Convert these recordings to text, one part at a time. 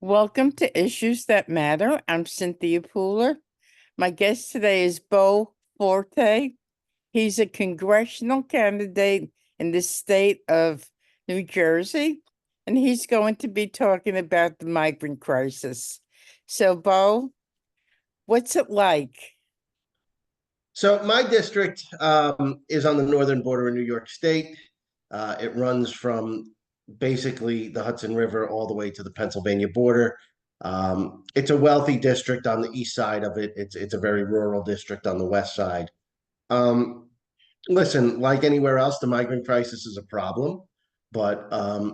Welcome to Issues That Matter. I'm Cynthia Pooler. My guest today is Beau Forte. He's a congressional candidate in the state of New Jersey, and he's going to be talking about the migrant crisis. So, Beau, what's it like? So my district is on the northern border of New York State. It runs from basically the Hudson River all the way to the Pennsylvania border. It's a wealthy district on the east side of it. It's a very rural district on the west side. Um, Listen, like anywhere else, the migrant crisis is a problem, but I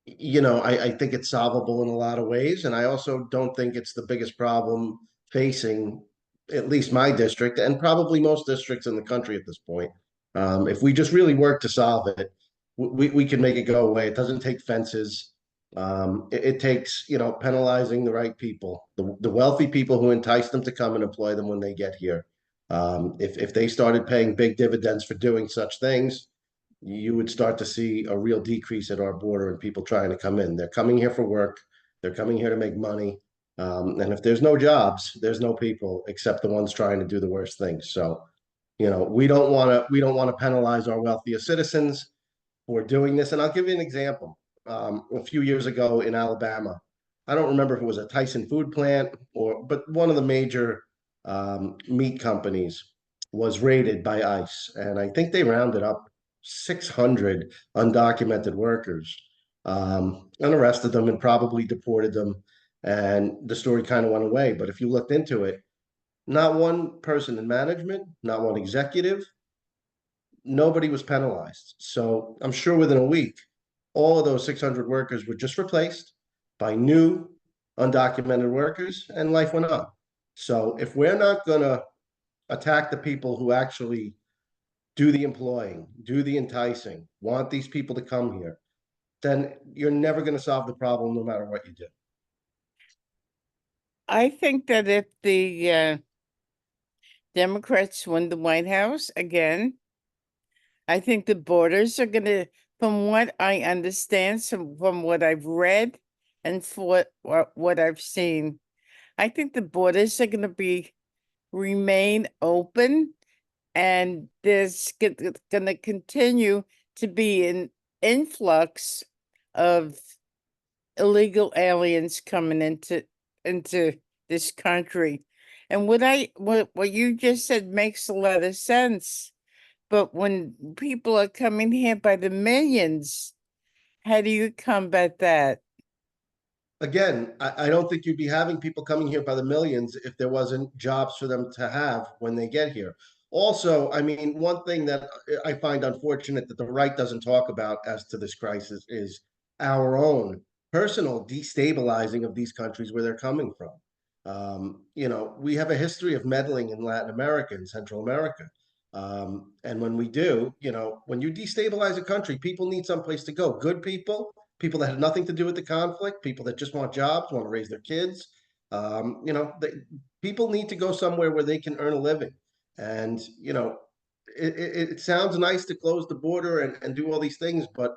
think it's solvable in a lot of ways, and I also don't think it's the biggest problem facing at least my district and probably most districts in the country at this point. If we just really work to solve it, we can make it go away. It doesn't take fences. It takes, penalizing the right people, the wealthy people who entice them to come and employ them when they get here. If they started paying big dividends for doing such things, you would start to see a real decrease at our border and people trying to come in. They're coming here for work. They're coming here to make money. And if there's no jobs, there's no people except the ones trying to do the worst things. So, we don't want to penalize our wealthiest citizens for doing this. And I'll give you an example. A few years ago in Alabama, I don't remember if it was a Tyson food plant but one of the major meat companies was raided by ICE, and I think they rounded up 600 undocumented workers, and arrested them and probably deported them. And the story kind of went away. But if you looked into it, not one person in management, not one executive, nobody was penalized. So I'm sure within a week, all of those 600 workers were just replaced by new undocumented workers, and life went on. So if we're not going to attack the people who actually do the employing, do the enticing, want these people to come here, then you're never going to solve the problem no matter what you do. I think that if the Democrats win the White House again, I think the borders are going to, from what I understand, from what I've read and for what I've seen, I think the borders are going to remain open, and there's going to continue to be an influx of illegal aliens coming into this country. And what you just said makes a lot of sense. But when people are coming here by the millions, how do you combat that? Again, I don't think you'd be having people coming here by the millions if there wasn't jobs for them to have when they get here. Also, I mean, one thing that I find unfortunate that the right doesn't talk about as to this crisis is our own personal destabilizing of these countries where they're coming from. We have a history of meddling in Latin America and Central America. And when we do, when you destabilize a country, people need someplace to go. Good people that have nothing to do with the conflict, people that just want jobs, want to raise their kids. People need to go somewhere where they can earn a living. And, it sounds nice to close the border and do all these things, but,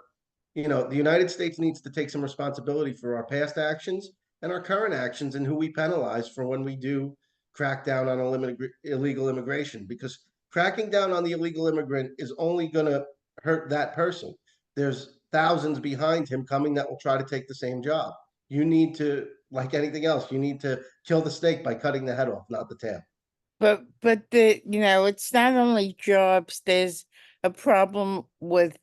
the United States needs to take some responsibility for our past actions and our current actions and who we penalize for when we do crack down on illegal immigration, because cracking down on the illegal immigrant is only going to hurt that person. There's thousands behind him coming that will try to take the same job. You need to, like anything else, you need to kill the snake by cutting the head off, not the tail. But it's not only jobs. There's a problem with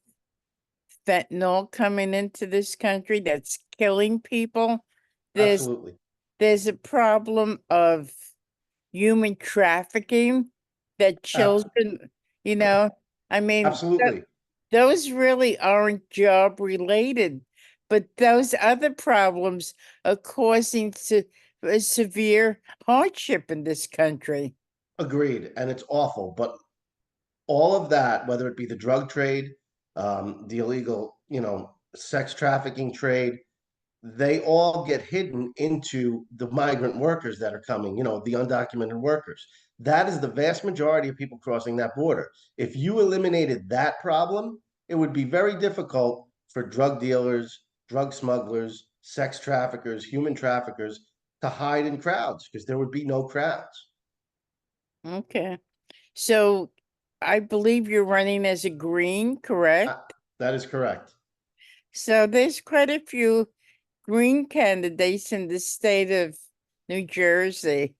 fentanyl coming into this country that's killing people. There's Absolutely. there's a problem of human trafficking that Ab- children, you know, I mean, Absolutely. those really aren't job related, but those other problems are causing a severe hardship in this country. Agreed. And it's awful. But all of that, whether it be the drug trade, the illegal, sex trafficking trade, they all get hidden into the migrant workers that are coming, the undocumented workers. That is the vast majority of people crossing that border. If you eliminated that problem, it would be very difficult for drug dealers, drug smugglers, sex traffickers, human traffickers to hide in crowds because there would be no crowds. Okay. So I believe you're running as a green, correct? Uh, that is correct. So there's quite a few green candidates in the state of New Jersey.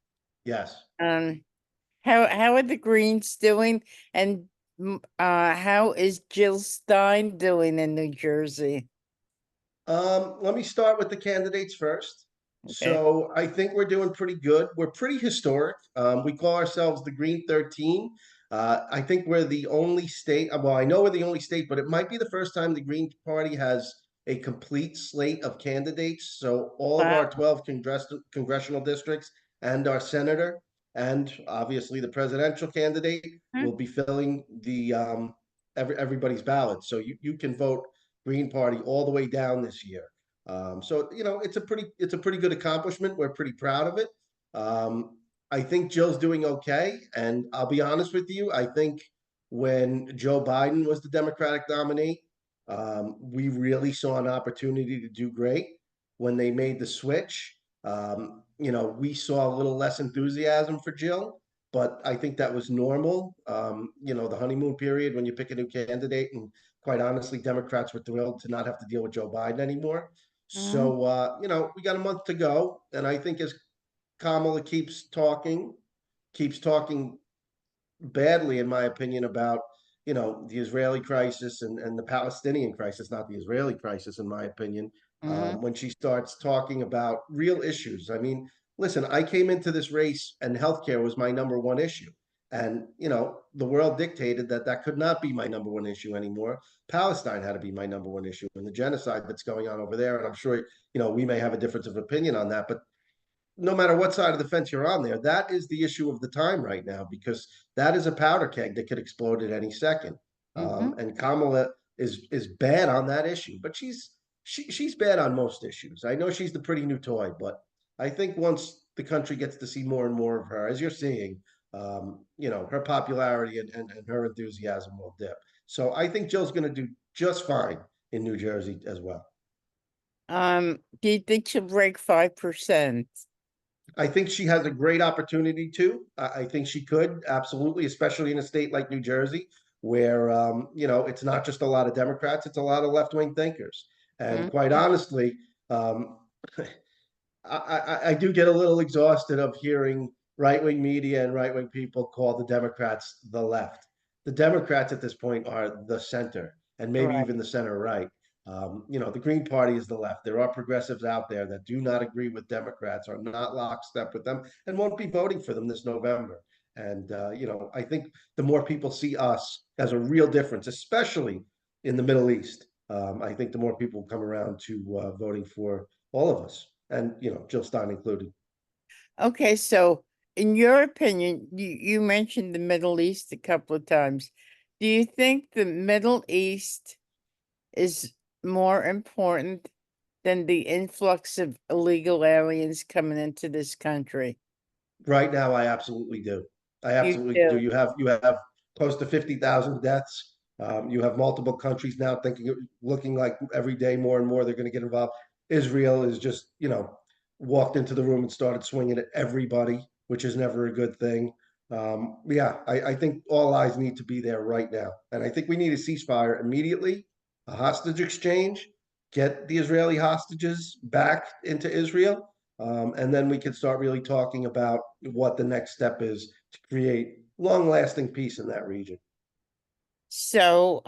Yes. Um, how are the Greens doing? And how is Jill Stein doing in New Jersey? Let me start with the candidates first. Okay. So I think we're doing pretty good. We're pretty historic. We call ourselves the Green 13. I think we're the only state. Well, I know we're the only state, but it might be the first time the Green Party has a complete slate of candidates. So all of our Wow. 12 congressional districts and our senator, and obviously the presidential candidate, Hmm. will be filling the everybody's ballot. So you can vote Green Party all the way down this year. So it's a pretty good accomplishment. We're pretty proud of it. I think Jill's doing okay, and I'll be honest with you. I think when Joe Biden was the Democratic nominee, we really saw an opportunity to do great. When they made the switch, we saw a little less enthusiasm for Jill, but I think that was normal. The honeymoon period when you pick a new candidate, and quite honestly, Democrats were thrilled to not have to deal with Joe Biden anymore. Mhm. So, we got a month to go. And I think as Kamala keeps talking badly, in my opinion, about the Israeli crisis and the Palestinian crisis, not the Israeli crisis, in my opinion. Mhm. When she starts talking about real issues, I mean, listen, I came into this race and healthcare was my number one issue, and the world dictated that that could not be my number one issue anymore. Palestine had to be my number one issue, and the genocide that's going on over there. And I'm sure we may have a difference of opinion on that, but no matter what side of the fence you're on there, that is the issue of the time right now because that is a powder keg that could explode at any second. Mhm. And Kamala is bad on that issue, but she's bad on most issues. I know she's the pretty new toy, but I think once the country gets to see more and more of her, as you're seeing, her popularity and her enthusiasm will dip. So I think Jill's going to do just fine in New Jersey as well. Do you think she'll break 5%? I think she has a great opportunity to. I think she could absolutely, especially in a state like New Jersey, where it's not just a lot of Democrats; it's a lot of left-wing thinkers. And quite Mhm. honestly, um, I do get a little exhausted of hearing right-wing media and right-wing people call the Democrats the left. The Democrats at this point are the center, and maybe Right. even the center right. The Green Party is the left. There are progressives out there that do not agree with Democrats, are not lockstep with them, and won't be voting for them this November. And I think the more people see us as a real difference, especially in the Middle East, I think the more people will come around to voting for all of us, and Jill Stein included. Okay, so in your opinion, you mentioned the Middle East a couple of times. Do you think the Middle East is more important than the influx of illegal aliens coming into this country? Right now, I absolutely do. I You absolutely do. do. You have close to 50,000 deaths. You have multiple countries now looking like every day more and more they're going to get involved. Israel is just walked into the room and started swinging at everybody, which is never a good thing. Yeah, I think all eyes need to be there right now, and I think we need a ceasefire immediately, a hostage exchange, get the Israeli hostages back into Israel, and then we can start really talking about what the next step is to create long lasting peace in that region. So,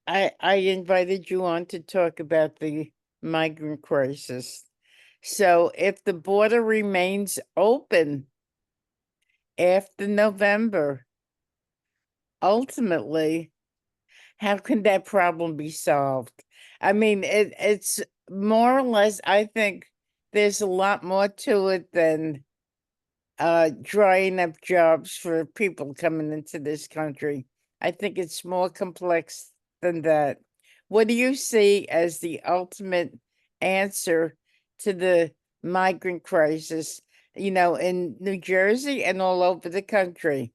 I invited you on to talk about the migrant crisis. So, if the border remains open after November, ultimately, how can that problem be solved? I mean, it's more or less, I think there's a lot more to it than drying up jobs for people coming into this country. I think it's more complex than that. What do you see as the ultimate answer to the migrant crisis, in New Jersey and all over the country?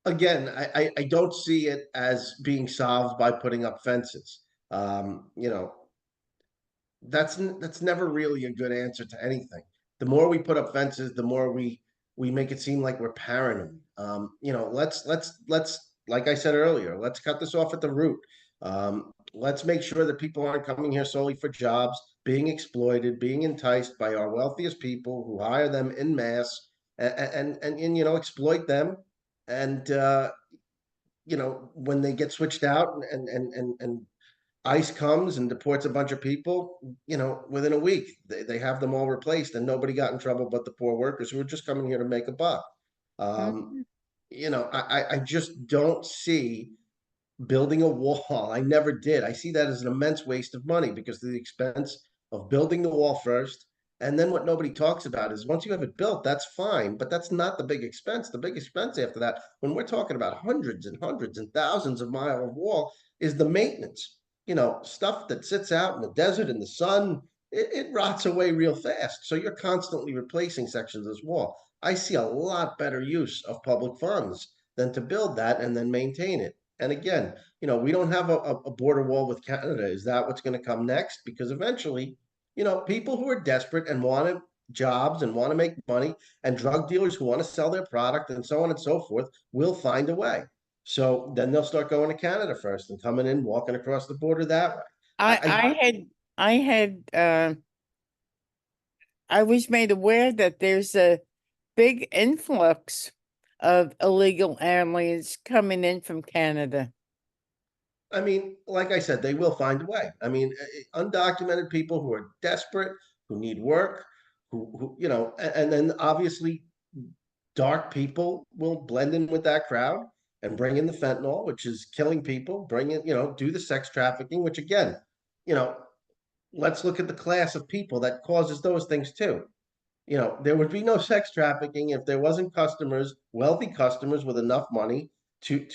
Again, I don't see it as being solved by putting up fences. You know, that's never really a good answer to anything. The more we put up fences, the more we make it seem like we're paranoid. You know, let's like I said earlier, let's cut this off at the root. Let's make sure that people aren't coming here solely for jobs, being exploited, being enticed by our wealthiest people who hire them in mass and you know exploit them. And you know when they get switched out and ICE comes and deports a bunch of people, you know, within a week, they have them all replaced and nobody got in trouble but the poor workers who are just coming here to make a buck. Um, Mhm. you know, I just don't see building a wall. I never did. I see that as an immense waste of money because of the expense of building the wall first. And then what nobody talks about is once you have it built, that's fine, but that's not the big expense. The big expense after that, when we're talking about hundreds and hundreds and thousands of miles of wall, is the maintenance. You know, stuff that sits out in the desert in the sun, it rots away real fast. So you're constantly replacing sections of this wall. I see a lot better use of public funds than to build that and then maintain it. And again, you know, we don't have a border wall with Canada. Is that what's going to come next? Because eventually, you know, people who are desperate and want jobs and want to make money, and drug dealers who want to sell their product and so on and so forth will find a way. So then they'll start going to Canada first and coming in, walking across the border that way. I I I had I had I was made aware that there's a big influx of illegal aliens coming in from Canada. I mean, like I said, they will find a way. I mean, undocumented people who are desperate, who need work, who you know, and then obviously dark people will blend in with that crowd and bring in the fentanyl, which is killing people, bring in, you know, do the sex trafficking, which again, you know, let's look at the class of people that causes those things too. You know, there would be no sex trafficking if there wasn't customers, wealthy customers with enough money to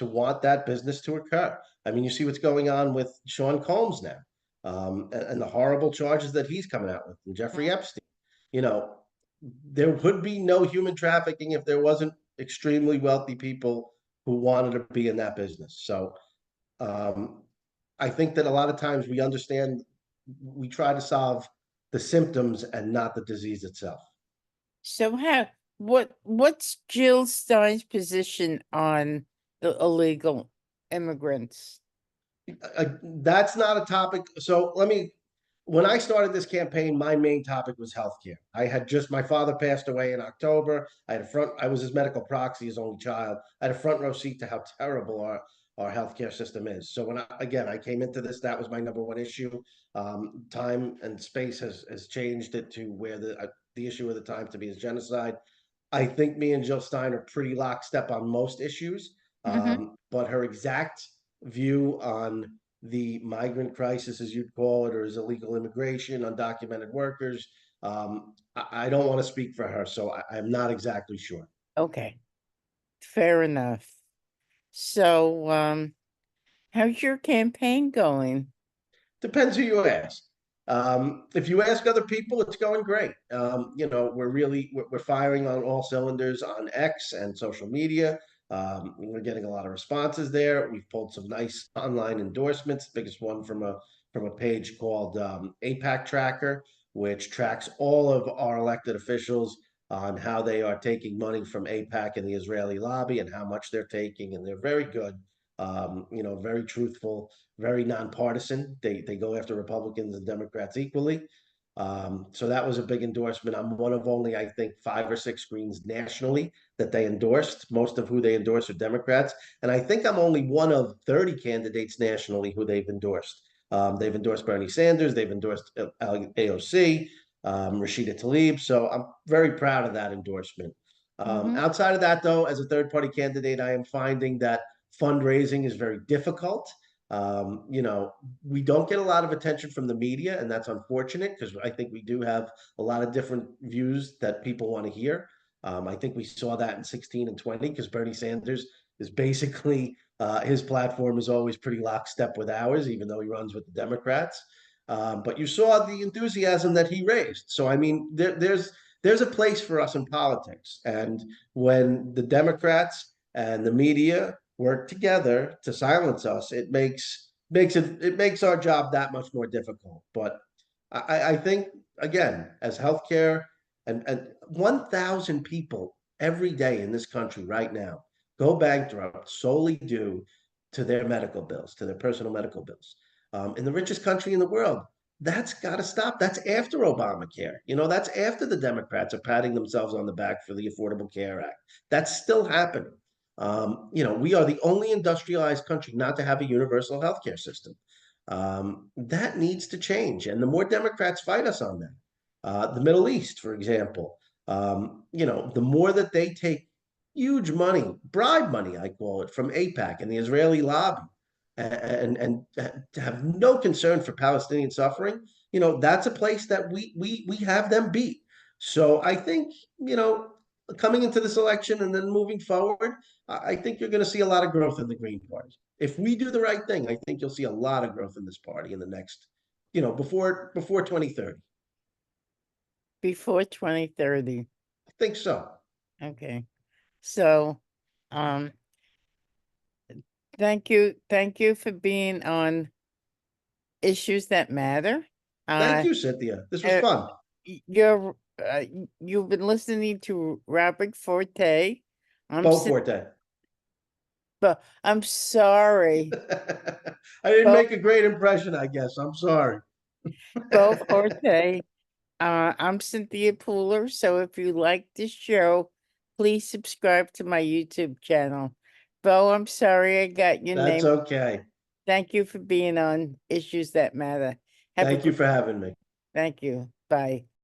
want that business to occur. I mean, you see what's going on with Sean Combs now, and the horrible charges that he's coming out with, and Jeffrey Epstein. You know, there would be no human trafficking if there wasn't extremely wealthy people who wanted to be in that business. So um, I think that a lot of times we understand, we try to solve the symptoms and not the disease itself. So what's Jill Stein's position on the illegal immigrants? That's not a topic. So when I started this campaign, my main topic was healthcare. I had just, my father passed away in October. I was his medical proxy, his only child. I had a front row seat to how terrible our healthcare system is. So again, I came into this, that was my number one issue. Time and space has changed it to where the issue of the time to be is genocide. I think me and Jill Stein are pretty lockstep on most issues, Hmm. but her exact view on the migrant crisis, as you'd call it, or as illegal immigration, undocumented workers, I don't want to speak for her, so I'm not exactly sure. Okay, fair enough. So, how's your campaign going? Depends who you ask. If you ask other people, it's going great. You know, we're firing on all cylinders on X and social media. We're getting a lot of responses there. We've pulled some nice online endorsements. Biggest one from a page called APAC Tracker, which tracks all of our elected officials on how they are taking money from APAC and the Israeli lobby and how much they're taking, and they're very good. You know, very truthful, very nonpartisan. They go after Republicans and Democrats equally. So that was a big endorsement. I'm one of only, I think, 5 or 6 screens nationally that they endorsed. Most of who they endorse are Democrats, and I think I'm only one of 30 candidates nationally who they've endorsed. They've endorsed Bernie Sanders. They've endorsed AOC, Rashida Tlaib. So I'm very proud of that endorsement. Hmm. Outside of that, though, as a third party candidate, I am finding that fundraising is very difficult. You know, we don't get a lot of attention from the media, and that's unfortunate because I think we do have a lot of different views that people want to hear. I think we saw that in 16 and 20 because Bernie Sanders is basically his platform is always pretty lockstep with ours, even though he runs with the Democrats. But you saw the enthusiasm that he raised. So I mean, there's a place for us in politics, and when the Democrats and the media work together to silence us, it makes it makes our job that much more difficult. But I think again, as healthcare and 1,000 people every day in this country right now go bankrupt solely due to their medical bills, to their personal medical bills. In the richest country in the world, that's got to stop. That's after Obamacare. That's after the Democrats are patting themselves on the back for the Affordable Care Act. That's still happening. We are the only industrialized country not to have a universal healthcare system. That needs to change. And the more Democrats fight us on that, the Middle East, for example, the more that they take huge money, bribe money, I call it, from AIPAC and the Israeli lobby, and have no concern for Palestinian suffering, that's a place that we have them beat. So I think, coming into this election and then moving forward, I think you're going to see a lot of growth in the Green Party. If we do the right thing, I think you'll see a lot of growth in this party in the next, before 2030. Before 2030. I think so. Okay. So, thank you for being on Issues That Matter. Thank you, Cynthia. This was uh, fun. You've been listening to Robert Forte. Beau Forte. But I'm sorry, I didn't Beau, make a great impression, I guess. I'm sorry. Beau Forte. I'm Cynthia Pooler. So if you like this show, please subscribe to my YouTube channel. Beau, I'm sorry I got your That's name. okay. Thank you for being on Issues That Matter. Have a Thank you good, for having me. thank you. Bye.